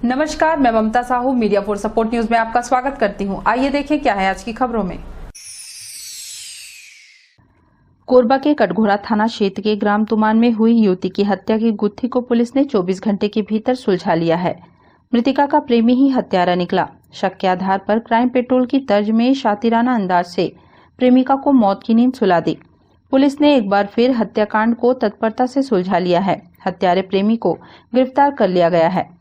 नमस्कार, मैं Mamata Sahu media for support news में आपका स्वागत करती हूं। आइए देखें क्या है आज की खबरों में। कोरबा के कटघोरा थाना क्षेत्र के ग्राम तुमान में हुई युवती की हत्या की गुत्थी को पुलिस ने 24 घंटे के भीतर सुलझा लिया है। मृतिका का प्रेमी ही हत्यारा निकला। शक के आधार पर क्राइम पेट्रोल की तर्ज में शातिराना अंदाज से प्रेमिका को मौत की नींद सुला दी। पुलिस ने एक बार फिर हत्याकांड को तत्परता से सुलझा लिया है। हत्यारे प्रेमी को गिरफ्तार कर लिया गया है।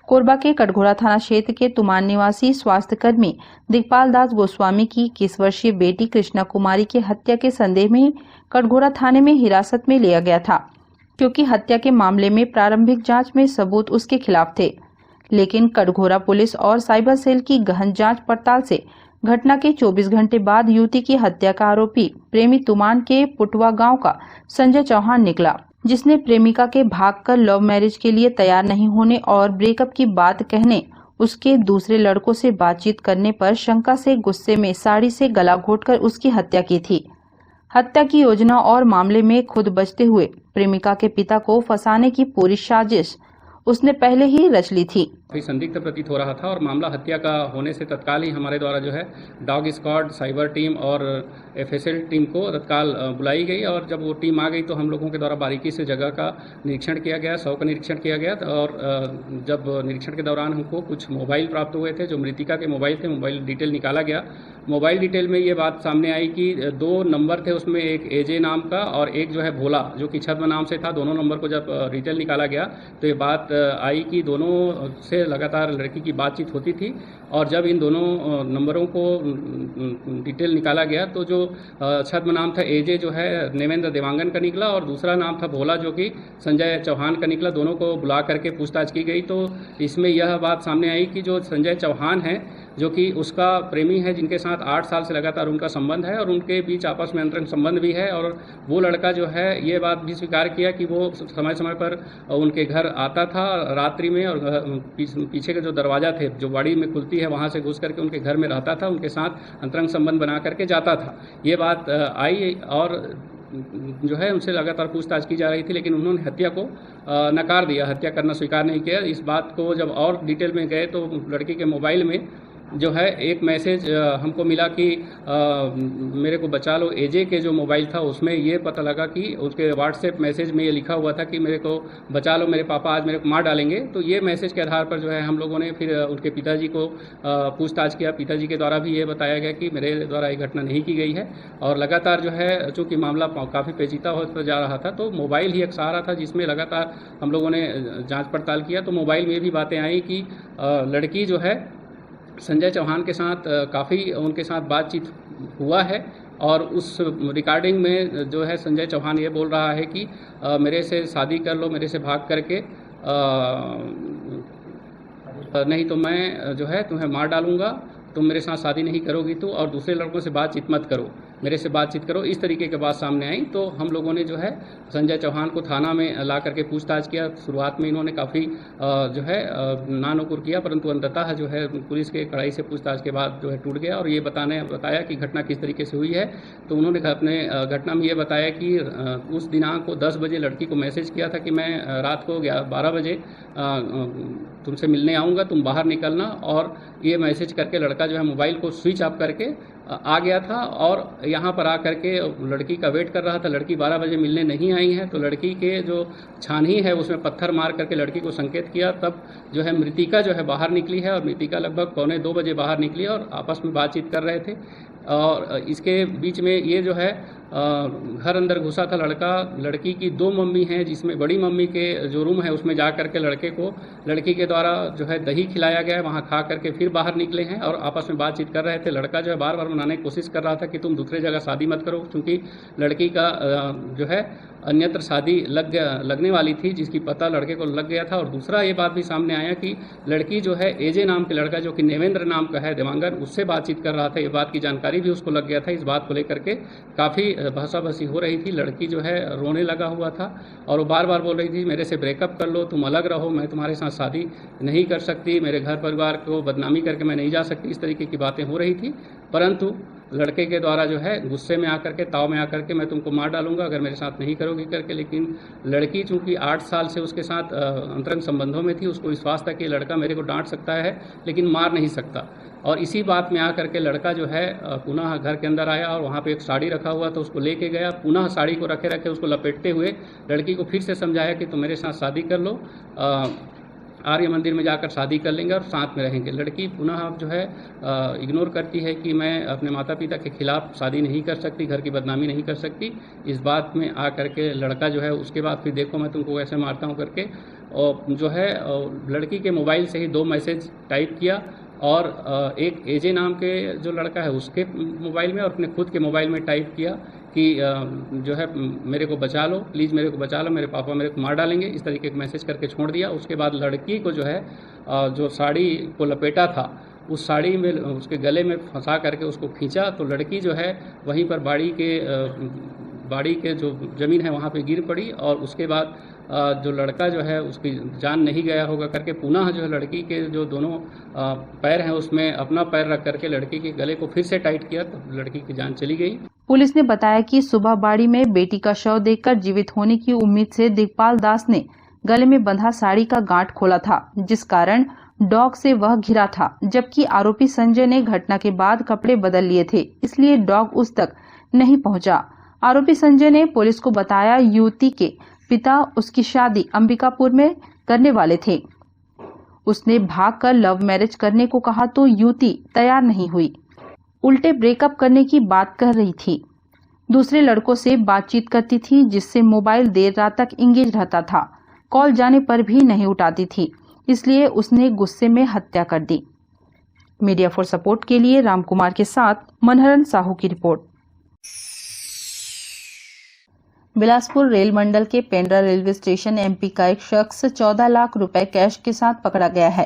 कोरबा के कटघोरा थाना क्षेत्र के तुमान निवासी स्वास्थ्य कर्मी दिगपाल दास गोस्वामी की 21 वर्षीय बेटी कृष्णा कुमारी की हत्या के संदेह में कटघोरा थाने में हिरासत में लिया गया था, क्योंकि हत्या के मामले में प्रारंभिक जांच में सबूत उसके खिलाफ थे। लेकिन कटघोरा पुलिस और साइबर सेल की गहन जांच पड़ताल से घटना के 24 घंटे बाद युवती की हत्या का आरोपी प्रेमी तुमान के पुटवा गांव का संजय चौहान निकला, जिसने प्रेमिका के भागकर लव मैरिज के लिए तैयार नहीं होने और ब्रेकअप की बात कहने उसके दूसरे लड़कों से बातचीत करने पर शंका से गुस्से में साड़ी से गला घोंटकर उसकी हत्या की थी। हत्या की योजना और मामले में खुद बचते हुए प्रेमिका के पिता को फंसाने की पूरी साजिश उसने पहले ही रच ली थी। काफ़ी संदिग्ध प्रतीत हो रहा था और मामला हत्या का होने से तत्काल ही हमारे द्वारा जो है डॉग स्क्वाड, साइबर टीम और एफएसएल टीम को तत्काल बुलाई गई और जब वो टीम आ गई तो हम लोगों के द्वारा बारीकी से जगह का निरीक्षण किया गया, शव का निरीक्षण किया गया और जब निरीक्षण के दौरान हमको कुछ मोबाइल प्राप्त हुए थे जो मृतिका के मोबाइल थे। मोबाइल डिटेल निकाला गया। मोबाइल डिटेल में ये बात सामने आई कि 2 नंबर थे, उसमें एक एजे नाम का और एक जो है भोला जो कि छद्म नाम से था। दोनों नंबर को जब डिटेल निकाला गया तो ये बात आई कि दोनों से लगातार लड़की की बातचीत होती थी और जब इन दोनों नंबरों को डिटेल निकाला गया तो जो छद्म नाम था एजे जो है नेवेंद्र देवांगन का निकला और दूसरा नाम था भोला जो कि संजय चौहान का निकला। दोनों को बुला करके पूछताछ की गई तो इसमें यह बात सामने आई कि जो संजय चौहान है जो कि उसका प्रेमी है, जिनके साथ 8 साल से लगातार उनका संबंध है और उनके बीच आपस में अंतरंग संबंध भी है और वो लड़का जो है ये बात भी स्वीकार किया कि वो समय समय पर उनके घर आता था रात्रि में और पीछे के जो दरवाज़ा थे जो बाड़ी में खुलती है वहाँ से घुस करके उनके घर में रहता था, उनके साथ अंतरंग संबंध बना करके जाता था। ये बात आई और जो है उनसे लगातार पूछताछ की जा रही थी, लेकिन उन्होंने हत्या को नकार दिया, हत्या करना स्वीकार नहीं किया। इस बात को जब और डिटेल में गए तो लड़की के मोबाइल में जो है एक मैसेज हमको मिला कि मेरे को बचा लो एजे के जो मोबाइल था उसमें ये पता लगा कि उसके व्हाट्सएप मैसेज में ये लिखा हुआ था कि मेरे को बचा लो, मेरे पापा आज मेरे को मार डालेंगे। तो ये मैसेज के आधार पर जो है हम लोगों ने फिर उनके पिताजी को पूछताछ किया। पिताजी के द्वारा भी ये बताया गया कि मेरे द्वारा ये घटना नहीं की गई है और लगातार जो है चूँकि मामला काफ़ी पेचीदा होता जा रहा था तो मोबाइल ही एक सहारा था जिसमें लगातार हम लोगों ने जाँच पड़ताल किया। तो मोबाइल में भी बातें आई कि लड़की जो है संजय चौहान के साथ काफ़ी उनके साथ बातचीत हुआ है और उस रिकॉर्डिंग में जो है संजय चौहान ये बोल रहा है कि मेरे से शादी कर लो, मेरे से भाग करके नहीं तो मैं जो है तुम्हें मार डालूंगा, तुम मेरे साथ शादी नहीं करोगी तो और दूसरे लड़कों से बातचीत मत करो, मेरे से बातचीत करो। इस तरीके की बात सामने आई तो हम लोगों ने जो है संजय चौहान को थाना में ला करके पूछताछ किया। शुरुआत में इन्होंने काफ़ी जो है नानुकुर किया, परंतु अंततः जो है पुलिस के कड़ाई से पूछताछ के बाद जो है टूट गया और ये बताया कि घटना किस तरीके से हुई है। तो उन्होंने अपने घटना में ये बताया कि उस दिनांक को 10 बजे लड़की को मैसेज किया था कि मैं रात को 12 बजे तुमसे मिलने आऊँगा, तुम बाहर निकलना। और ये मैसेज करके लड़का जो है मोबाइल को स्विच ऑफ करके आ गया था और यहाँ पर आकर के लड़की का वेट कर रहा था। लड़की 12 बजे मिलने नहीं आई है तो लड़की के जो छानही है उसमें पत्थर मार करके लड़की को संकेत किया। तब जो है मृतिका जो है बाहर निकली है और मृतिका लगभग 1:45 बजे बाहर निकली और आपस में बातचीत कर रहे थे और इसके बीच में ये जो है घर अंदर घुसा था लड़का। लड़की की 2 मम्मी हैं जिसमें बड़ी मम्मी के जो रूम है उसमें जा करके लड़के को लड़की के द्वारा जो है दही खिलाया गया है, वहाँ खा करके फिर बाहर निकले हैं और आपस में बातचीत कर रहे थे। लड़का जो है बार बार मनाने की कोशिश कर रहा था कि तुम दूसरे जगह शादी मत करो, क्योंकि लड़की का जो है अन्यत्र शादी लगने वाली थी जिसकी पता लड़के को लग गया था। और दूसरा ये बात भी सामने आया कि लड़की जो है एजे नाम के लड़का जो कि नेवेंद्र नाम का है देवांगन, उससे बातचीत कर रहा था। ये बात की जानकारी भी उसको लग गया था। इस बात को लेकर के काफ़ी बहसाबहसी हो रही थी। लड़की जो है रोने लगा हुआ था और वो बार बार बोल रही थी मेरे से ब्रेकअप कर लो, तुम अलग रहो, मैं तुम्हारे साथ शादी नहीं कर सकती, मेरे घर परिवार को बदनामी करके मैं नहीं जा सकती। इस तरीके की बातें हो रही थी। परंतु लड़के के द्वारा जो है गुस्से में आकर के, ताव में आकर के मैं तुमको मार डालूंगा अगर मेरे साथ नहीं करोगी करके। लेकिन लड़की चूंकि 8 साल से उसके साथ अंतरंग संबंधों में थी, उसको विश्वास था कि लड़का मेरे को डांट सकता है लेकिन मार नहीं सकता। और इसी बात में आकर के लड़का जो है पुनः घर के अंदर आया और वहाँ पे एक साड़ी रखा हुआ तो उसको लेके गया। पुनः साड़ी को रखे रखे उसको लपेटते हुए लड़की को फिर से समझाया कि तुम मेरे साथ शादी कर लो, आर्य मंदिर में जाकर शादी कर लेंगे और साथ में रहेंगे। लड़की पुनः जो है इग्नोर करती है कि मैं अपने माता पिता के खिलाफ शादी नहीं कर सकती, घर की बदनामी नहीं कर सकती। इस बात में आकर के लड़का जो है उसके बाद फिर देखो मैं तुमको कैसे मारता हूँ करके, और जो है लड़की के मोबाइल से ही 2 मैसेज टाइप किया और एक एजे नाम के जो लड़का है उसके मोबाइल में और अपने खुद के मोबाइल में टाइप किया कि जो है मेरे को बचा लो, प्लीज़ मेरे को बचा लो, मेरे पापा मेरे को मार डालेंगे, इस तरीके का मैसेज करके छोड़ दिया। उसके बाद लड़की को जो है जो साड़ी को लपेटा था उस साड़ी में उसके गले में फंसा करके उसको खींचा तो लड़की जो है वहीं पर बाड़ी के जो ज़मीन है वहाँ पे गिर पड़ी। और उसके बाद जो लड़का जो है उसकी जान नहीं गया होगा करके पुनः जो है लड़की के जो दोनों पैर हैं उसमें अपना पैर रख करके लड़की के गले को फिर से टाइट किया तो लड़की की जान चली गई। पुलिस ने बताया कि सुबह बाड़ी में बेटी का शव देखकर जीवित होने की उम्मीद से दिगपाल दास ने गले में बंधा साड़ी का गांठ खोला था, जिस कारण डॉग से वह घिरा था। जबकि आरोपी संजय ने घटना के बाद कपड़े बदल लिए थे, इसलिए डॉग उस तक नहीं पहुंचा। आरोपी संजय ने पुलिस को बताया युवती के पिता उसकी शादी अंबिकापुर में करने वाले थे। उसने भागकर लव मैरिज करने को कहा तो युवती तैयार नहीं हुई, उल्टे ब्रेकअप करने की बात कर रही थी। दूसरे लड़कों से बातचीत करती थी जिससे मोबाइल देर रात तक इंगेज रहता था। कॉल जाने पर भी नहीं उठाती थी, इसलिए उसने गुस्से में हत्या कर दी। मीडिया फॉर सपोर्ट के लिए रामकुमार के साथ मनहरन साहू की रिपोर्ट। बिलासपुर रेल मंडल के पेंड्रा रेलवे स्टेशन एमपी का एक शख्स 14 लाख रुपए कैश के साथ पकड़ा गया है।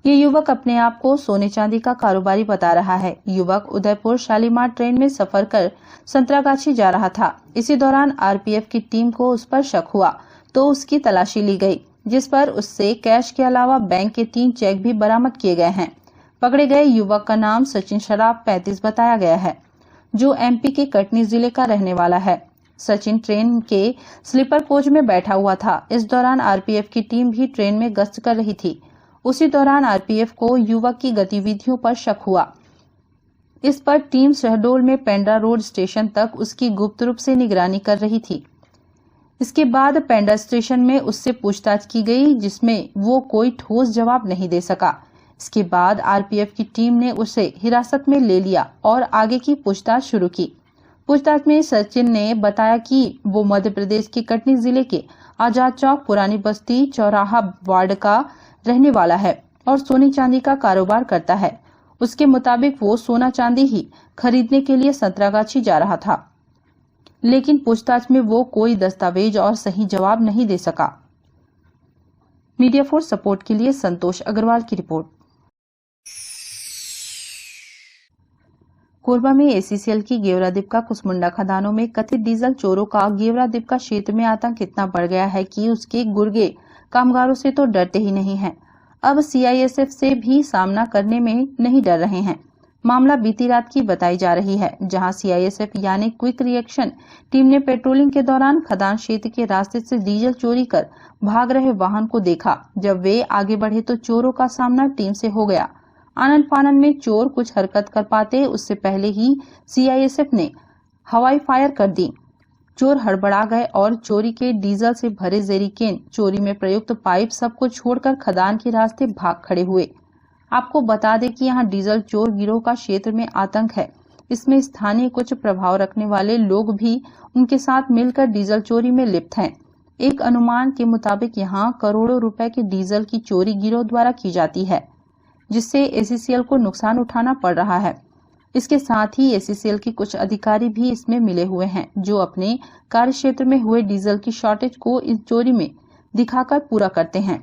ये युवक अपने आप को सोने चांदी का कारोबारी बता रहा है। युवक उदयपुर शालीमार ट्रेन में सफर कर संतरागाछी जा रहा था। इसी दौरान आरपीएफ की टीम को उस पर शक हुआ तो उसकी तलाशी ली गई, जिस पर उससे कैश के अलावा बैंक के 3 चेक भी बरामद किए गए हैं। पकड़े गए युवक का नाम सचिन शराफ 35 बताया गया है, जो एमपी के कटनी जिले का रहने वाला है। सचिन ट्रेन के स्लीपर कोच में बैठा हुआ था। इस दौरान आरपीएफ की टीम भी ट्रेन में गश्त कर रही थी। उसी दौरान आरपीएफ को युवक की गतिविधियों पर शक हुआ। इस पर टीम शहडोल में पेंड्रा रोड स्टेशन तक उसकी गुप्त रूप से निगरानी कर रही थी। इसके बाद पेंड्रा स्टेशन में उससे पूछताछ की गई, जिसमें वो कोई ठोस जवाब नहीं दे सका। इसके बाद आरपीएफ की टीम ने उसे हिरासत में ले लिया और आगे की पूछताछ शुरू की। पूछताछ में सचिन ने बताया कि वो मध्य प्रदेश के कटनी जिले के आजाद चौक पुरानी बस्ती चौराहा वार्ड का रहने वाला है और सोने चांदी का कारोबार करता है। उसके मुताबिक वो सोना चांदी ही खरीदने के लिए संतरागाछी जा रहा था, लेकिन पूछताछ में वो कोई दस्तावेज और सही जवाब नहीं दे सका। मीडिया फॉर सपोर्ट के लिए संतोष अग्रवाल की रिपोर्ट। कोरबा में एसीसीएल की गेवरादीपका कुसमुंडा खदानों में कथित डीजल चोरों का गेवरादीपका क्षेत्र में आतंक इतना बढ़ गया है कि उसके गुर्गे कामगारों से तो डरते ही नहीं हैं। अब सीआईएसएफ से भी सामना करने में नहीं डर रहे हैं। मामला बीती रात की बताई जा रही है, जहां सीआईएसएफ यानी क्विक रिएक्शन टीम ने पेट्रोलिंग के दौरान खदान क्षेत्र के रास्ते से डीजल चोरी कर भाग रहे वाहन को देखा। जब वे आगे बढ़े तो चोरों का सामना टीम से हो गया। आनन फानन में चोर कुछ हरकत कर पाते उससे पहले ही सीआईएसएफ ने हवाई फायर कर दी। चोर हड़बड़ा गए और चोरी के डीजल से भरे जेरिकेन, चोरी में प्रयुक्त पाइप सबको छोड़कर खदान के रास्ते भाग खड़े हुए। आपको बता दें कि यहाँ डीजल चोर गिरोह का क्षेत्र में आतंक है। इसमें स्थानीय कुछ प्रभाव रखने वाले लोग भी उनके साथ मिलकर डीजल चोरी में लिप्त हैं। एक अनुमान के मुताबिक यहाँ करोड़ों रुपए के डीजल की चोरी गिरोह द्वारा की जाती है, जिससे एसीसीएल को नुकसान उठाना पड़ रहा है। इसके साथ ही एसीसीएल के कुछ अधिकारी भी इसमें मिले हुए हैं, जो अपने कार्य क्षेत्र में हुए डीजल की शॉर्टेज को इस चोरी में दिखाकर पूरा करते हैं।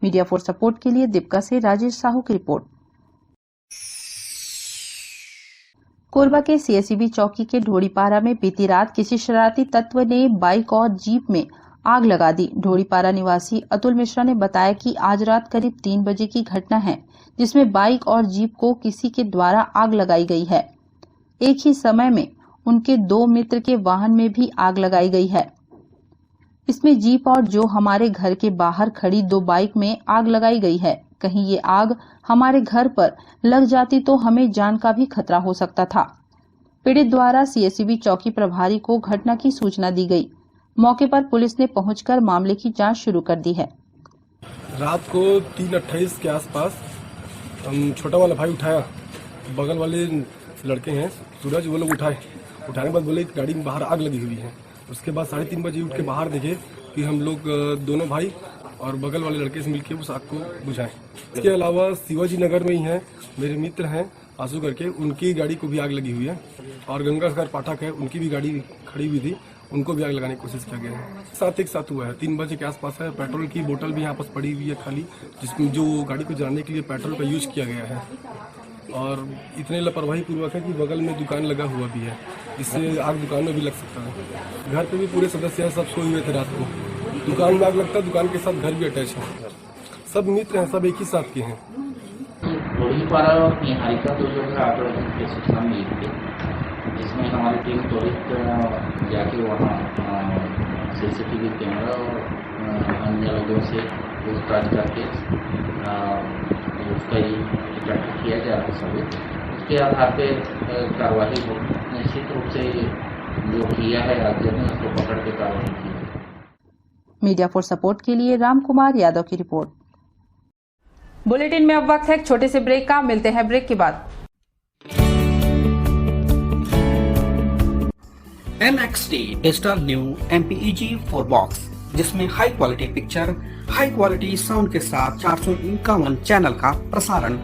मीडिया फॉर सपोर्ट के लिए दीपका से राजेश साहू की रिपोर्ट। कोरबा के सीएसईबी चौकी के ढोड़ीपारा में बीती रात किसी शरारती तत्व ने बाइक और जीप में आग लगा दी। ढोड़ीपारा निवासी अतुल मिश्रा ने बताया कि आज रात करीब 3 बजे की घटना है, जिसमें बाइक और जीप को किसी के द्वारा आग लगाई गई है। एक ही समय में उनके 2 मित्र के वाहन में भी आग लगाई गई है। इसमें जीप और जो हमारे घर के बाहर खड़ी 2 बाइक में आग लगाई गई है। कहीं ये आग हमारे घर पर लग जाती तो हमें जान का भी खतरा हो सकता था। पीड़ित द्वारा सीएससीबी चौकी प्रभारी को घटना की सूचना दी गई। मौके पर पुलिस ने पहुंचकर मामले की जांच शुरू कर दी है। रात को 3:28 के आसपास हम छोटा वाला भाई उठाया, बगल वाले लड़के हैं सूरज, वो लोग उठाने के बाद बोले गाड़ी में बाहर आग लगी हुई है। उसके बाद 3:30 बजे उठ के बाहर देखे कि हम लोग दोनों भाई और बगल वाले लड़के से मिलकर उस आग को बुझाएं। इसके अलावा शिवाजी नगर में ही हैं मेरे मित्र हैं आंसू करके, उनकी गाड़ी को भी आग लगी हुई है और गंगा सागर पाठक है, उनकी भी गाड़ी खड़ी हुई थी, उनको भी आग लगाने की कोशिश किया गया है। साथ एक साथ हुआ है, 3 बजे के आसपास है। पेट्रोल की बोतल भी यहाँ पास पड़ी हुई है खाली, जिसमें जो गाड़ी को जलाने के लिए पेट्रोल का यूज किया गया है। और इतने लापरवाही पूर्वक है कि बगल में दुकान लगा हुआ भी है, इससे आग दुकान में भी लग सकता है। घर पे भी पूरे सदस्य हैं, सब सोए हुए थे रात को। दुकान में आग लगता है, दुकान के साथ घर भी अटैच है। सब मित्र हैं, सब एक ही साथ के हैं। लोहीपारा और निहारिका तो जो है आग लगने की सूचना मिली थी, जिसमें हमारी टीम त्वरित जाके वहाँ सीसीटीवी कैमरा और अन्य लोगों से पूछताछ करके उसका इकट्ठा किया जा रहा है सभी। उसके आधार पे कार्रवाई हो, निश्चित रूप से जो किया है राज्य ने उसको पकड़ के कार्रवाई की है। मीडिया फॉर सपोर्ट के लिए राम कुमार यादव की रिपोर्ट। बुलेटिन में अब वक्त है एक छोटे से ब्रेक का, मिलते हैं ब्रेक के बाद। NXT digital new MPEG 4 box, जिसमें high quality picture, high quality sound के साथ 451 चैनल का प्रसारण।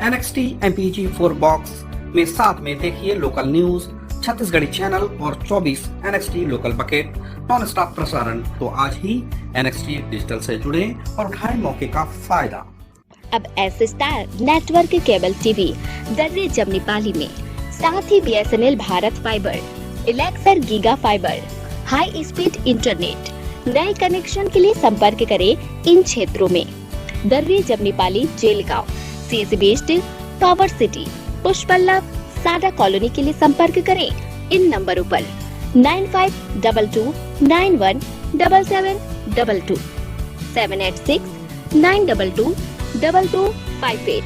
NXT MPEG 4 बॉक्स में साथ में देखिए लोकल न्यूज, छत्तीसगढ़ी चैनल और 24 NXT local bucket non stop प्रसारण। तो आज ही NXT डिजिटल से जुड़े और उठाएं मौके का फायदा। अब S star network cable TV दर्रे जमनी पाली में, साथ ही BSNL भारत फाइबर, इलेक्सर giga fibre, high speed internet. नए कनेक्शन के लिए संपर्क करें इन क्षेत्रों में: दर्रे जमनी पाली, जेलगांव, CSB स्टील, पावर सिटी, पुष्पल्लभ, सादा कॉलोनी के लिए संपर्क करें इन नंबरों पर 9522917722, 786-922-2258।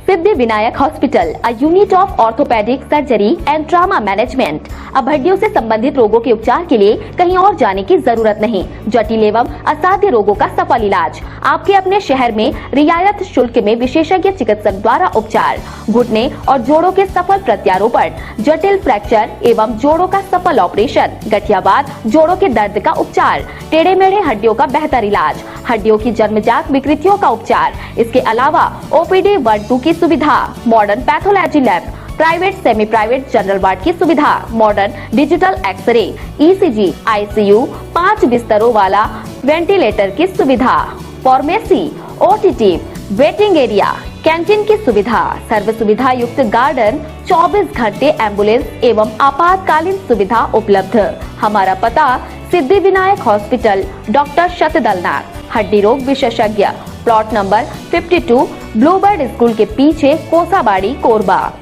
Siddhi Vinayak hospital, a unit of orthopaedic surgery and trauma management. अब हड्डियों से संबंधित रोगों के उपचार के लिए कहीं और जाने की जरूरत नहीं। जटिल एवं असाध्य रोगों का सफल इलाज आपके अपने शहर में रियायत शुल्क में विशेषज्ञ चिकित्सक द्वारा उपचार। घुटने और जोड़ों के सफल प्रत्यारोपण, जटिल फ्रैक्चर एवं जोड़ों का सफल ऑपरेशन, गठियावाद, जोड़ों के दर्द का उपचार, टेढ़े मेढ़े हड्डियों का बेहतर इलाज, हड्डियों की जन्मजात विकृतियों का उपचार। इसके अलावा OPD 1-2 की सुविधा, modern pathology lab, private semi private general ward की सुविधा, modern digital X ray, ECG, ICU, 5 बिस्तरों वाला वेंटिलेटर की सुविधा, pharmacy, OTT, waiting area, canteen की सुविधा, सर्व सुविधा युक्त गार्डन, 24 घंटे एम्बुलेंस एवं आपातकालीन सुविधा उपलब्ध। हमारा पता सिद्धि विनायक हॉस्पिटल, डॉक्टर शतदलनाथ, हड्डी रोग विशेषज्ञ, प्लॉट नंबर 52, ब्लूबर्ड स्कूल के पीछे, कोसाबाड़ी, कोरबा।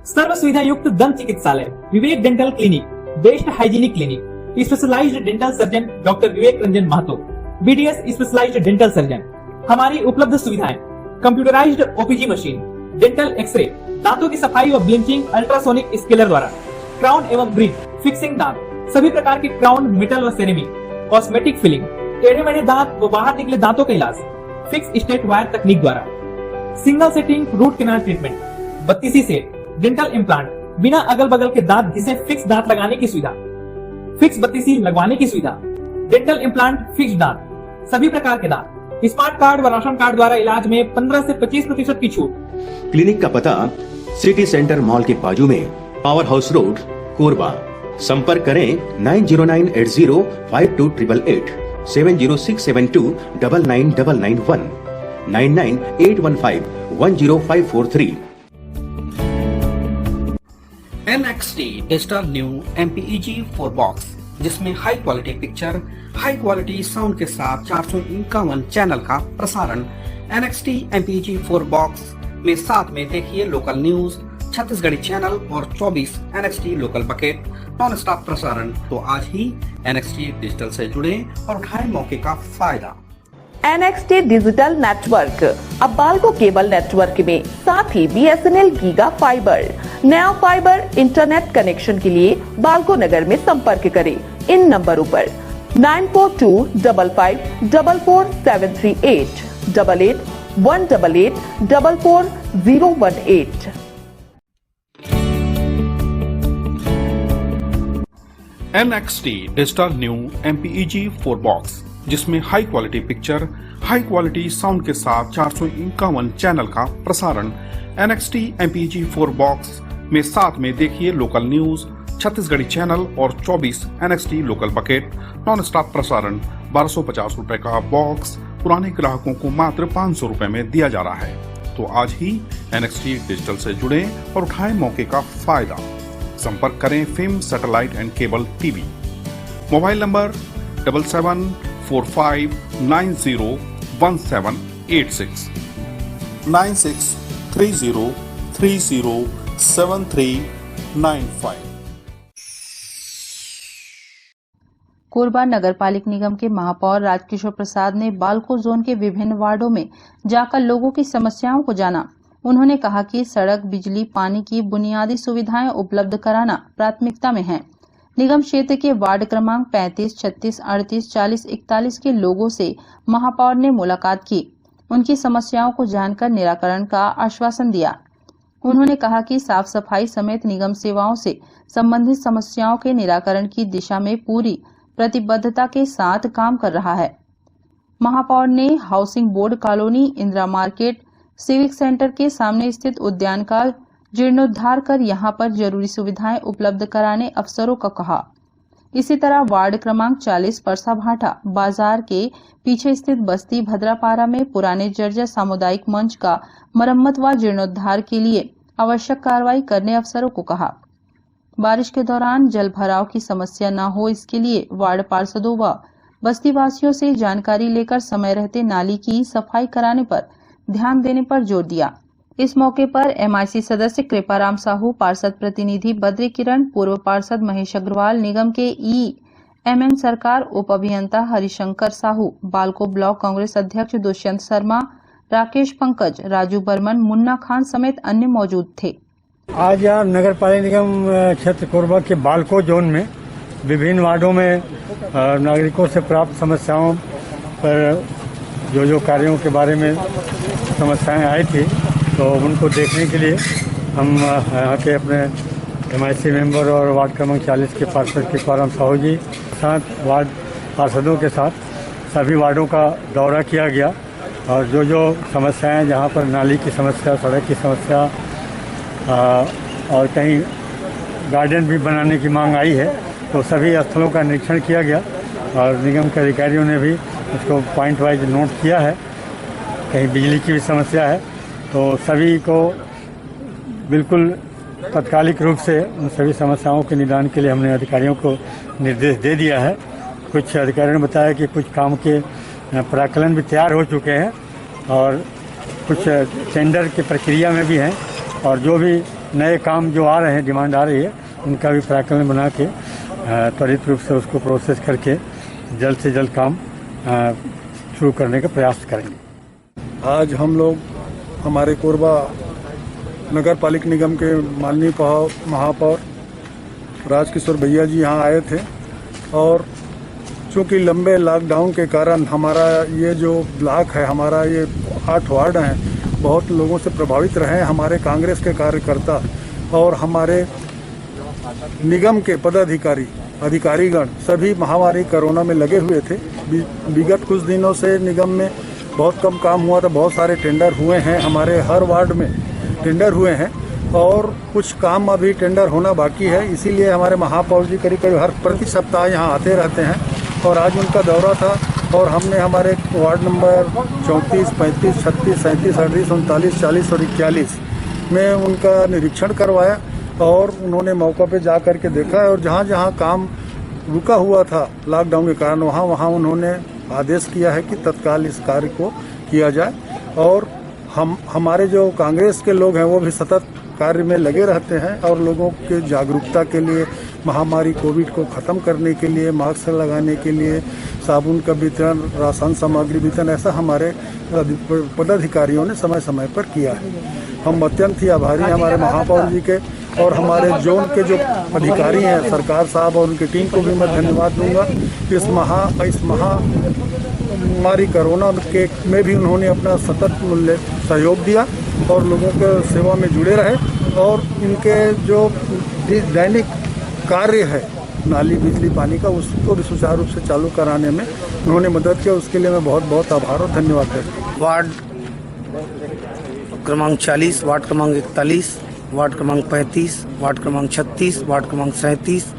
सर्व सुविधा युक्त दंत चिकित्सालय, Vivek dental clinic, best hygienic clinic, specialised dental surgeon doctor Vivek Ranjan Mahato, BDS specialised dental surgeon. हमारी उपलब्ध सुविधाएं: computerised OPG machine, dental x ray, दांतों की सफाई व ब्लीचिंग अल्ट्रासोनिक स्केलर द्वारा, क्राउन एवं ब्रिज, फिक्सिंग दांत, सभी प्रकार के क्राउन, मेटल व सेरेमिक, कॉस्मेटिक फिलिंग, टेढ़े मेढ़े दांत व बाहर निकले दांतों का इलाज फिक्स स्टेट वायर तकनीक द्वारा, single sitting root canal treatment, 32 set, dental implant, बिना अगल बगल के दांत जिसे फिक्स दांत लगाने की सुविधा, फिक्स 32 लगवाने की सुविधा, डेंटल इम्प्लांट, फिक्स दांत, सभी प्रकार के दांत, स्मार्ट कार्ड व राशन कार्ड द्वारा इलाज में 15 से 25% की छूट। क्लिनिक का पता सिटी सेंटर मॉल के बाजू में, पावर हाउस रोड, कोरबा। संपर्क करें 9098052888, 70672999991, 9981510543। NXT digital new MPEG 4 box, जिसमें high quality picture, high quality sound के साथ 451 चैनल का प्रसारण। NXT MPEG 4 बॉक्स में साथ में देखिए लोकल न्यूज, छत्तीसगढ़ी चैनल और 24 NXT local bucket non stop प्रसारण। तो आज ही NXT डिजिटल से जुड़े और उठाएं मौके का फायदा। NXT डिजिटल नेटवर्क अब बाल्को केबल नेटवर्क में, साथ ही BSNL गीगा फाइबर। नया फाइबर इंटरनेट कनेक्शन के लिए बाल्को नगर में संपर्क करें इन नंबरों पर 9425544738 8818844018। NXT digital new MPEG 4 box, जिसमें high quality picture, high quality sound के साथ 451 चैनल का प्रसारण। NXT MPEG 4 बॉक्स में साथ में देखिए लोकल न्यूज, छत्तीसगढ़ी चैनल और 24 NXT local bucket non stop प्रसारण। 1250 रुपए का बॉक्स पुराने ग्राहकों को मात्र 500 रुपए में दिया जा रहा है। तो आज ही NXT डिजिटल से जुड़े और उठाएं मौके का फायदा। संपर्क करें film satellite and cable TV. Mobile number 7745901786 9630307395। Korba नगर पालिक निगम के महापौर राजकिशोर प्रसाद ने बाल्को जोन के विभिन्न वार्डों में जाकर लोगों की समस्याओं को जाना। उन्होंने कहा कि सड़क, बिजली, पानी की बुनियादी सुविधाएं उपलब्ध कराना प्राथमिकता में है। निगम क्षेत्र के वार्ड क्रमांक 35, 36, 38, 40, 41 के लोगों से महापौर ने मुलाकात की, उनकी समस्याओं को जानकर निराकरण का आश्वासन दिया। उन्होंने कहा कि साफ सफाई समेत निगम सेवाओं से संबंधित समस्याओं के निराकरण की दिशा में पूरी प्रतिबद्धता के साथ काम कर रहा है। महापौर ने housing board colony, Indira market, civic centre के सामने स्थित उद्यान का जीर्णोद्धार कर यहां पर जरूरी सुविधाएं उपलब्ध कराने अफसरों को कहा। इसी तरह वार्ड क्रमांक 40 परसा भाटा बाजार के पीछे स्थित बस्ती भद्रापारा में पुराने जर्जर सामुदायिक मंच का मरम्मत व जीर्णोद्धार के लिए आवश्यक कार्रवाई करने अफसरों को कहा। बारिश के दौरान जल भराव की समस्या न हो, इसके लिए वार्ड पार्षदों व बस्ती वासियों से जानकारी लेकर समय रहते नाली की सफाई कराने पर ध्यान देने पर जोर दिया। इस मौके पर MIC सदस्य कृपाराम साहू, पार्षद प्रतिनिधि बद्री किरण, पूर्व पार्षद महेश अग्रवाल, निगम के EMN सरकार उप अभियंता हरिशंकर साहू, बाल्को ब्लॉक कांग्रेस अध्यक्ष दुष्यंत शर्मा, राकेश पंकज, राजू बर्मन, मुन्ना खान समेत अन्य मौजूद थे। आज यहाँ नगर पालिक निगम क्षेत्र कोरबा के बाल्को जोन में विभिन्न वार्डों में नागरिकों से प्राप्त समस्याओं पर जो कार्यों के बारे में समस्याएं आई थी, तो उनको देखने के लिए हम यहाँ के अपने MIC मेंबर और वार्ड क्रमांक 40 के पार्षद कृपाराम साहू जी साथ वार्ड पार्षदों के साथ सभी वार्डों का दौरा किया गया और जो समस्याएं, जहाँ पर नाली की समस्या, सड़क की समस्या और कहीं गार्डन भी बनाने की मांग आई है, तो सभी स्थलों का निरीक्षण किया गया और निगम के अधिकारियों ने भी उसको पॉइंट वाइज नोट किया है। कहीं बिजली की भी समस्या है, तो सभी को बिल्कुल तात्कालिक रूप से उन सभी समस्याओं के निदान के लिए हमने अधिकारियों को निर्देश दे दिया है। कुछ अधिकारियों ने बताया कि कुछ काम के प्राक्कलन भी तैयार हो चुके हैं और कुछ टेंडर की प्रक्रिया में भी हैं और जो भी नए काम जो आ रहे हैं, डिमांड आ रही है, उनका भी प्राक्कलन बना के त्वरित रूप से उसको प्रोसेस करके जल्द से जल्द काम शुरू करने का प्रयास करेंगे। आज हम लोग हमारे कोरबा नगर पालिक निगम के माननीय महापौर राजकिशोर भैया जी यहाँ आए थे और चूँकि लंबे लॉकडाउन के कारण हमारा ये जो ब्लॉक है, हमारा ये 8 वार्ड हैं, बहुत लोगों से प्रभावित रहे हैं। हमारे कांग्रेस के कार्यकर्ता और हमारे निगम के पदाधिकारी, अधिकारीगण सभी महामारी कोरोना में लगे हुए थे। विगत कुछ दिनों से निगम में बहुत कम काम हुआ था, बहुत सारे टेंडर हुए हैं, हमारे हर वार्ड में टेंडर हुए हैं और कुछ काम अभी टेंडर होना बाकी है। इसीलिए हमारे महापौर जी करीब हर प्रति सप्ताह यहाँ आते रहते हैं और आज उनका दौरा था और हमने हमारे वार्ड नंबर 34, 35, 36, 37, 38, 39, 40 और 41 में उनका निरीक्षण करवाया और उन्होंने मौका पे जा कर के देखा है और जहाँ जहाँ काम रुका हुआ था लॉकडाउन के कारण, वहाँ उन्होंने आदेश किया है कि तत्काल इस कार्य को किया जाए। और हमारे जो कांग्रेस के लोग हैं वो भी सतत कार्य में लगे रहते हैं और लोगों के जागरूकता के लिए, महामारी कोविड को ख़त्म करने के लिए, मास्क लगाने के लिए, साबुन का वितरण, राशन सामग्री वितरण, ऐसा हमारे पदाधिकारियों ने समय समय पर किया है। हम अत्यंत ही आभारी हैं हमारे महापौर जी के और हमारे जोन के जो अधिकारी हैं, सरकार साहब और उनकी टीम को भी मैं धन्यवाद दूंगा। इस महामारी कोरोना के में भी उन्होंने अपना सतत मूल्य सहयोग दिया और लोगों के सेवा में जुड़े रहे और इनके जो दैनिक कार्य है नाली, बिजली, पानी का, उसको भी सुचारू रूप से चालू कराने में उन्होंने मदद किया। उसके लिए मैं बहुत बहुत आभार और धन्यवाद करता हूँ। वार्ड क्रमांक 40, वार्ड क्रमांक 41, वार्ड क्रमांक 35, वार्ड क्रमांक 36, वार्ड क्रमांक 37,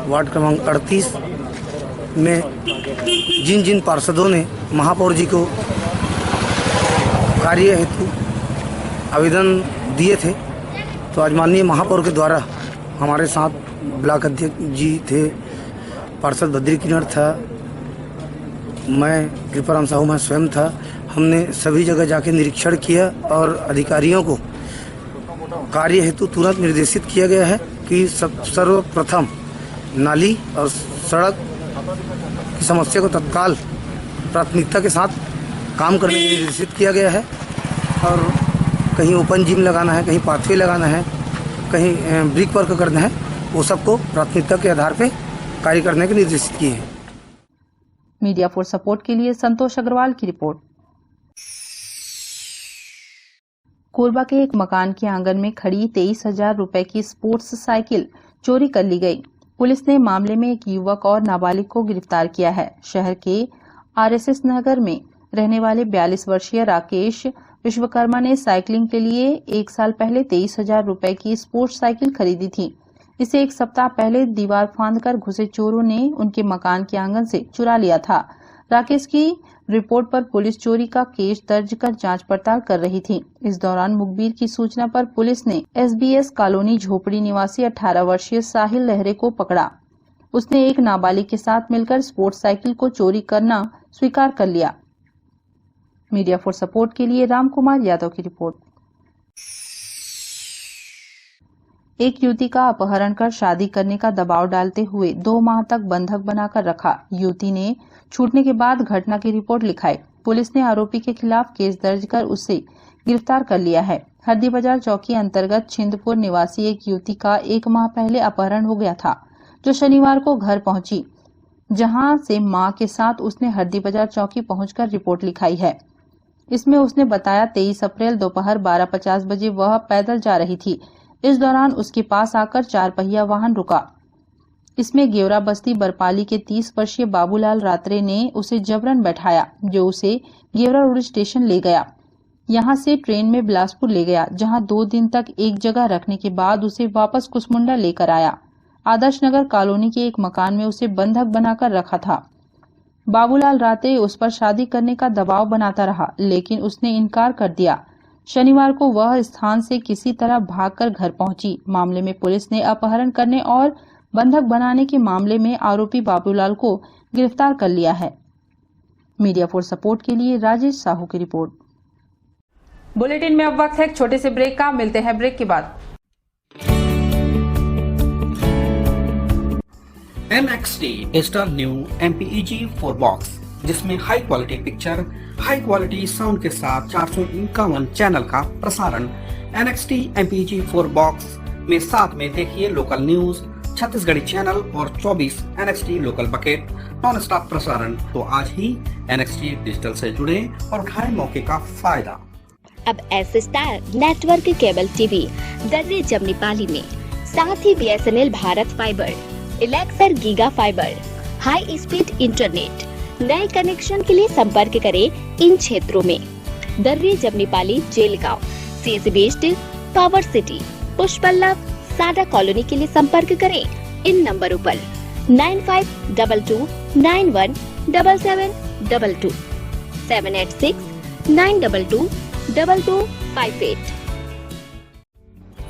वार्ड क्रमांक 38 में जिन जिन पार्षदों ने महापौर जी को कार्य हेतु आवेदन दिए थे, तो आज माननीय महापौर के द्वारा हमारे साथ ब्लॉक अध्यक्ष जी थे, पार्षद बद्री किन्नर था, मैं कृपाराम साहू मैं स्वयं था। हमने सभी जगह जाके निरीक्षण किया और अधिकारियों को कार्य हेतु तुरंत निर्देशित किया गया है कि सर्वप्रथम नाली और सड़क की समस्या को तत्काल प्राथमिकता के साथ काम करने के लिए निर्देशित किया गया है। और कहीं ओपन जिम लगाना है, कहीं पाथवे लगाना है, कहीं ब्रिक वर्क करना है, वो सबको प्राथमिकता के आधार पर कार्य करने के निर्देशित किए हैं। मीडिया फॉर सपोर्ट के लिए संतोष अग्रवाल की रिपोर्ट। कोरबा के एक मकान के आंगन में खड़ी 23,000 रुपए की स्पोर्ट्स साइकिल चोरी कर ली गई। पुलिस ने मामले में एक युवक और नाबालिग को गिरफ्तार किया है। शहर के आरएसएस नगर में रहने वाले 42 वर्षीय राकेश विश्वकर्मा ने साइकिलिंग के लिए 1 साल पहले 23,000 रुपए की स्पोर्ट्स साइकिल खरीदी थी। इसे 1 सप्ताह पहले दीवार फांदकर घुसे चोरों ने उनके मकान के आंगन से चुरा लिया था। राकेश की रिपोर्ट पर पुलिस चोरी का केस दर्ज कर जांच पड़ताल कर रही थी। इस दौरान मुखबिर की सूचना पर पुलिस ने एसबीएस कॉलोनी झोपड़ी निवासी 18 वर्षीय साहिल लहरे को पकड़ा। उसने एक नाबालिग के साथ मिलकर स्पोर्ट्स साइकिल को चोरी करना स्वीकार कर लिया। मीडिया फॉर सपोर्ट के लिए राम कुमार यादव की रिपोर्ट। एक युवती का अपहरण कर शादी करने का दबाव डालते हुए 2 माह तक बंधक बनाकर रखा। युवती ने छूटने के बाद घटना की रिपोर्ट लिखाई। पुलिस ने आरोपी के खिलाफ केस दर्ज कर उसे गिरफ्तार कर लिया है। हरदी बाजार चौकी अंतर्गत छिंदपुर निवासी एक युवती का 1 माह पहले अपहरण हो गया था, जो शनिवार को घर पहुंची, जहां से मां के साथ उसने हरदी बाजार चौकी पहुंचकर रिपोर्ट लिखाई है। इसमें उसने बताया 23 अप्रैल दोपहर 12:50 बजे वह पैदल जा रही थी। इस दौरान उसके पास आकर 4 पहिया वाहन रुका। इसमें गेवरा बस्ती बरपाली के 30 वर्षीय बाबूलाल रात्रे ने उसे जबरन बैठाया, जो उसे गेवरा रोड स्टेशन ले गया। यहां से ट्रेन में बिलासपुर ले गया, जहां 2 दिन तक एक जगह रखने के बाद उसे वापस कुसमुंडा लेकर आया। आदर्श नगर कॉलोनी के एक मकान में उसे बंधक बनाकर रखा था। बाबूलाल रात्रे उस पर शादी करने का दबाव बनाता रहा, लेकिन उसने इनकार कर दिया। शनिवार को वह स्थान से किसी तरह भागकर घर पहुंची। मामले में पुलिस ने अपहरण करने और बंधक बनाने के मामले में आरोपी बाबूलाल को गिरफ्तार कर लिया है। मीडिया फॉर सपोर्ट के लिए राजेश साहू की रिपोर्ट। बुलेटिन में अब वक्त है एक छोटे से ब्रेक का। मिलते हैं ब्रेक के बाद। NXT digital new MPEG 4 box, जिसमें high quality picture, high quality sound के साथ 451 चैनल का प्रसारण। NXT MPEG 4 बॉक्स में साथ में देखिए लोकल न्यूज, छत्तीसगढ़ी चैनल और 24 NXT local bucket non stop प्रसारण। तो आज ही NXT डिजिटल से जुड़े और उठाएं मौके का फायदा। अब S star network cable TV Darri Jamnipali में, साथ ही BSNL भारत फाइबर, इलेक्सर giga fibre, high speed internet. नए कनेक्शन के लिए संपर्क करें इन क्षेत्रों में: Darri Jamnipali, Jailgaon, CSB based, power city, Pushpallav, SADA colony के लिए संपर्क करें इन नंबरों पर 9522917722, 786922258।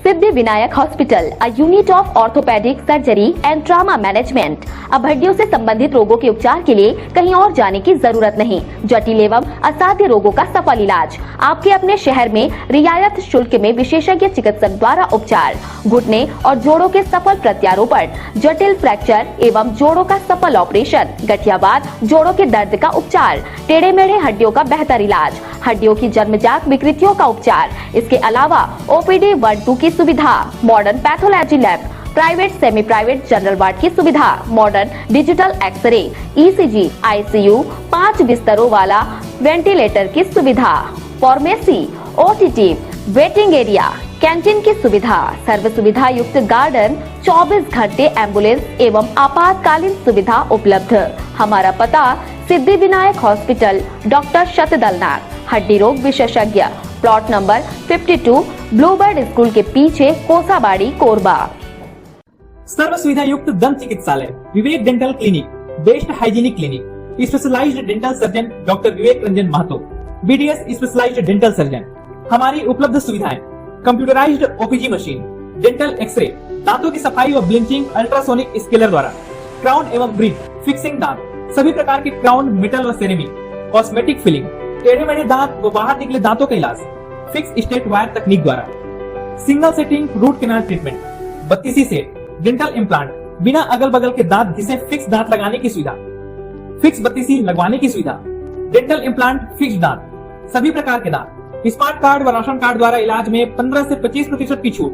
Siddhi Vinayak hospital, a unit of orthopedic surgery and trauma management। अब हड्डियों से संबंधित रोगों के उपचार के लिए कहीं और जाने की जरूरत नहीं। जटिल एवं असाध्य रोगों का सफल इलाज आपके अपने शहर में रियायत शुल्क में विशेषज्ञ चिकित्सक द्वारा उपचार। घुटने और जोड़ों के सफल प्रत्यारोपण, जटिल फ्रैक्चर एवं जोड़ों का सफल ऑपरेशन, गठियावाद, जोड़ों के दर्द का उपचार, टेढ़े मेढ़े हड्डियों का बेहतर इलाज, हड्डियों की जन्मजात विकृतियों का उपचार। इसके अलावा ओपीडी 1-2 की सुविधा, modern pathology lab, private semi private general ward की सुविधा, modern digital X ray, ECG, ICU, 5 बिस्तरों वाला वेंटिलेटर की सुविधा, pharmacy, OTT, waiting area, canteen की सुविधा, सर्व सुविधा युक्त गार्डन, 24 घंटे एम्बुलेंस एवं आपातकालीन सुविधा उपलब्ध। हमारा पता सिद्धि विनायक हॉस्पिटल, डॉक्टर शतदलनाथ, हड्डी रोग विशेषज्ञ, प्लॉट नंबर 52, ब्लूबर्ड स्कूल के पीछे, कोसाबाड़ी, कोरबा। सर्व सुविधा युक्त दंत चिकित्सालय, Vivek dental clinic, best hygienic clinic, specialised dental surgeon doctor Vivek Ranjan Mahato, BDS specialised dental surgeon. हमारी उपलब्ध सुविधाएं: computerised OPG machine, dental x ray, दांतों की सफाई व ब्लिंचिंग अल्ट्रासोनिक स्केलर द्वारा, क्राउन एवं ब्रिज, फिक्सिंग दांत, सभी प्रकार के क्राउन, मेटल व सेरेमिक, कॉस्मेटिक फिलिंग, टेढ़े मेढ़े दांत व बाहर निकले दांतों का इलाज फिक्स स्टेट वायर तकनीक द्वारा, single sitting root canal treatment, 32 set, dental implant, बिना अगल बगल के दांत घिसे फिक्स दांत लगाने की सुविधा, फिक्स 32 लगवाने की सुविधा, डेंटल इम्प्लांट, फिक्स दांत, सभी प्रकार के दांत, स्मार्ट कार्ड व राशन कार्ड द्वारा इलाज में 15 से 25% की छूट।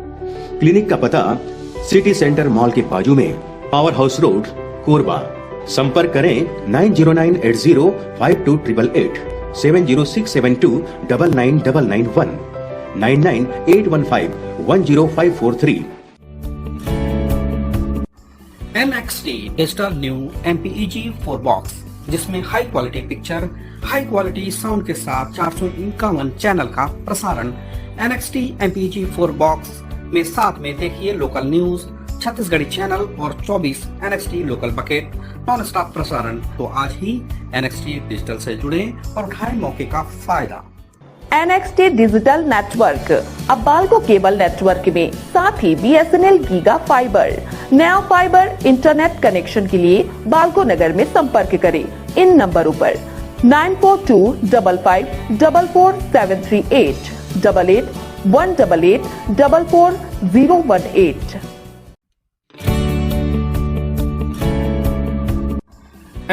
क्लिनिक का पता सिटी सेंटर मॉल के बाजू में, पावर हाउस रोड, कोरबा। संपर्क करें 9098052888, 7067299991, 9981510543। NXT digital new MPEG 4 box, जिसमें high quality picture, high quality sound के साथ 451 चैनल का प्रसारण। NXT MPEG 4 बॉक्स में साथ में देखिए लोकल न्यूज, छत्तीसगढ़ी चैनल और 24 NXT local bucket non stop प्रसारण। तो आज ही NXT डिजिटल से जुड़े और उठाएं मौके का फायदा। NXT डिजिटल नेटवर्क अब बाल्को केबल नेटवर्क में साथ ही BSNL गीगा फाइबर। नया फाइबर इंटरनेट कनेक्शन के लिए बाल्को नगर में संपर्क करें इन नंबरों पर 9425544738, 8818844018।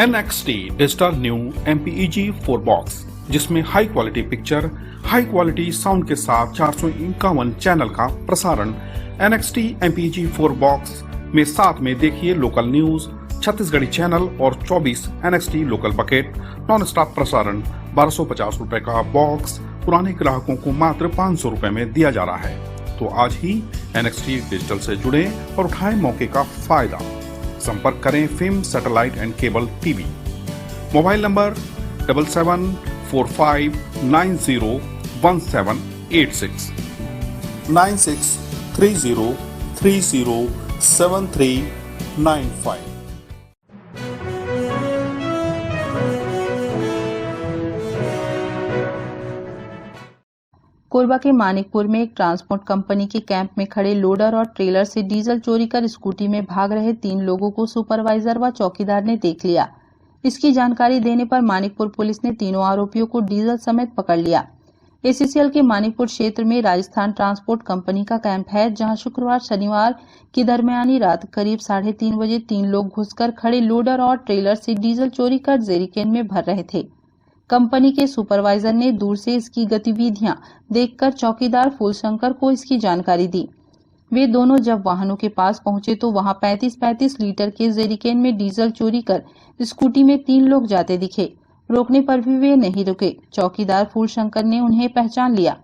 NXT digital new MPEG 4 box, जिसमें high quality picture, high quality sound के साथ 451 चैनल का प्रसारण। NXT MPEG 4 बॉक्स में साथ में देखिए लोकल न्यूज, छत्तीसगढ़ी चैनल और 24 NXT local bucket non stop प्रसारण। 1250 रुपए का बॉक्स पुराने ग्राहकों को मात्र 500 रुपए में दिया जा रहा है। तो आज ही NXT डिजिटल से जुड़े और उठाएं मौके का फायदा। संपर्क करें film satellite and cable TV. Mobile number 7745901786, 9630307395। Korba के मानिकपुर में एक ट्रांसपोर्ट कंपनी के कैंप में खड़े लोडर और ट्रेलर से डीजल चोरी कर स्कूटी में भाग रहे 3 लोगों को सुपरवाइजर व चौकीदार ने देख लिया। इसकी जानकारी देने पर मानिकपुर पुलिस ने तीनों आरोपियों को डीजल समेत पकड़ लिया। ACCL के मानिकपुर क्षेत्र में राजस्थान ट्रांसपोर्ट कंपनी का कैंप है, जहां शुक्रवार शनिवार की दरमियानी रात करीब 3:30 बजे 3 लोग घुसकर खड़े लोडर और ट्रेलर से डीजल चोरी कर जेरिकेन में भर रहे थे। कंपनी के सुपरवाइजर ने दूर से इसकी गतिविधियां देखकर चौकीदार फूलशंकर को इसकी जानकारी दी। वे दोनों जब वाहनों के पास पहुंचे तो वहां 35-35 लीटर के जेरिकेन में डीजल चोरी कर स्कूटी में 3 लोग जाते दिखे। रोकने पर भी वे नहीं रुके। चौकीदार फूलशंकर ने उन्हें पहचान लिया।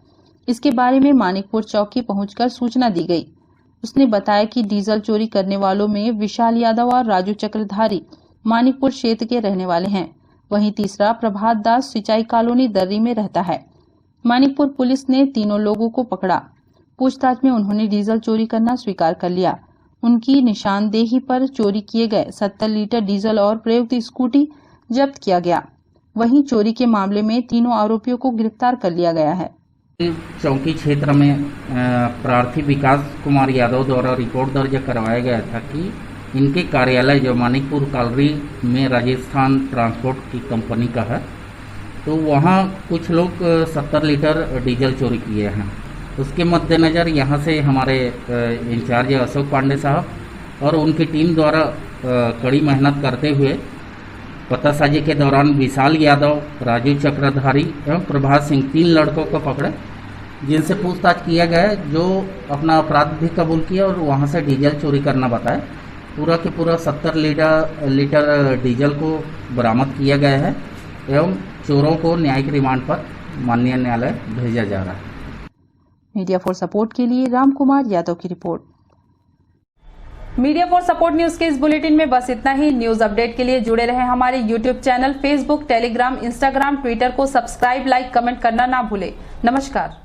इसके बारे में मानिकपुर चौकी पहुंचकर सूचना दी गई। उसने बताया कि डीजल चोरी करने वालों में विशाल यादव और राजू चक्रधारी मानिकपुर क्षेत्र के रहने वाले हैं। वहीं तीसरा प्रभात दास सिंचाई कॉलोनी दर्री में रहता है। मानिकपुर पुलिस ने तीनों लोगों को पकड़ा। पूछताछ में उन्होंने डीजल चोरी करना स्वीकार कर लिया। उनकी निशानदेही पर चोरी किए गए 70 लीटर डीजल और प्रयुक्त स्कूटी जब्त किया गया। वहीं चोरी के मामले में तीनों आरोपियों को गिरफ्तार कर लिया गया है। चौकी क्षेत्र में प्रार्थी विकास कुमार यादव द्वारा रिपोर्ट दर्ज करवाया गया था कि इनके कार्यालय जो मानिकपुर कॉलोनी में राजस्थान ट्रांसपोर्ट की कंपनी का है, तो वहाँ कुछ लोग 70 लीटर डीजल चोरी किए हैं। उसके मद्देनज़र यहाँ से हमारे इंचार्ज अशोक पांडे साहब और उनकी टीम द्वारा कड़ी मेहनत करते हुए पतासाजी के दौरान विशाल यादव, राजू चक्रधारी एवं प्रभात सिंह 3 लड़कों को पकड़े, जिनसे पूछताछ किया गया, जो अपना अपराध भी कबूल किया और वहां से डीजल चोरी करना बताया। पूरा के पूरा 70 लीटर डीजल को बरामद किया गया है एवं चोरों को न्यायिक रिमांड पर माननीय न्यायालय भेजा जा रहा है। मीडिया फॉर सपोर्ट के लिए राम कुमार यादव की report. Media for support news के इस बुलेटिन में बस इतना ही। न्यूज अपडेट के लिए जुड़े रहें हमारे YouTube channel, Facebook, Telegram, Instagram, Twitter को सब्सक्राइब, लाइक, कमेंट करना ना भूलें। नमस्कार।